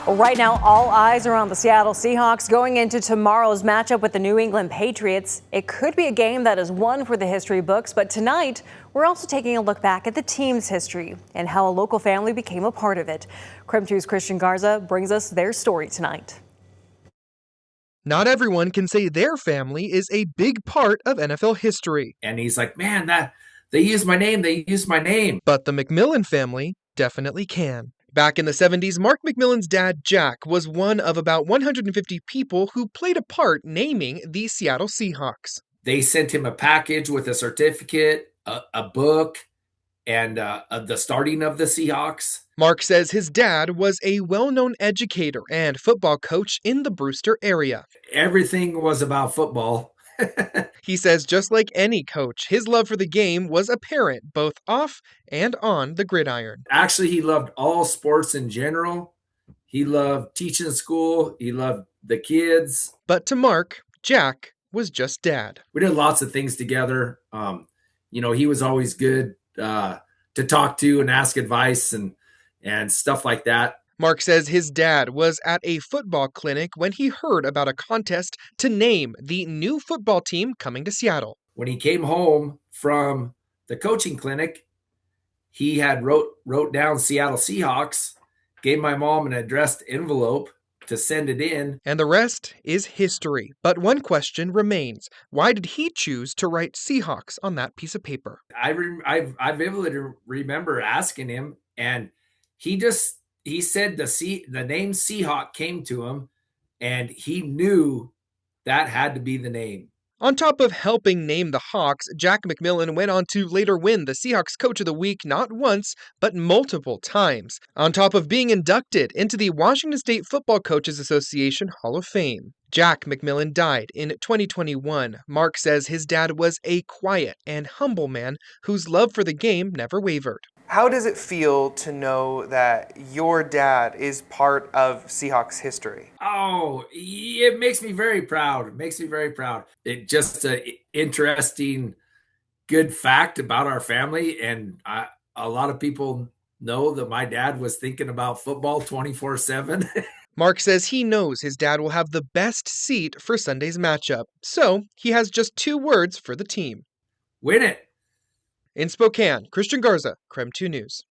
Well, right now, all eyes are on the Seattle Seahawks going into tomorrow's matchup with the New England Patriots. It could be a game that is one for the history books, but tonight we're also taking a look back at the team's history and how a local family became a part of it. KREM 2's Christian Garza brings us their story tonight. Not everyone can say their family is a big part of NFL history. And he's like, man, they used my name. They used my name. But the McMillan family definitely can. Back in the 70s, Mark McMillan's dad, Jack, was one of about 150 people who played a part naming the Seattle Seahawks. They sent him a package with a certificate, a book, and the starting of the Seahawks. Mark says his dad was a well-known educator and football coach in the Brewster area. Everything was about football. He says just like any coach, his love for the game was apparent both off and on the gridiron. Actually, he loved all sports in general. He loved teaching school. He loved the kids. But to Mark, Jack was just dad. We did lots of things together. He was always good to talk to and ask advice and stuff like that. Mark says his dad was at a football clinic when he heard about a contest to name the new football team coming to Seattle. When he came home from the coaching clinic, he had wrote down Seattle Seahawks, gave my mom an addressed envelope to send it in. And the rest is history. But one question remains. Why did he choose to write Seahawks on that piece of paper? I vividly remember asking him, and he said the name Seahawk came to him, and he knew that had to be the name. On top of helping name the Hawks, Jack McMillan went on to later win the Seahawks Coach of the Week not once, but multiple times, on top of being inducted into the Washington State Football Coaches Association Hall of Fame. Jack McMillan died in 2021. Mark says his dad was a quiet and humble man whose love for the game never wavered. How does it feel to know that your dad is part of Seahawks history? Oh, it makes me very proud. It makes me very proud. It's just an interesting, good fact about our family. And a lot of people know that my dad was thinking about football 24/7. Mark says he knows his dad will have the best seat for Sunday's matchup. So he has just 2 words for the team. Win it. In Spokane, Christian Garza, KREM 2 News.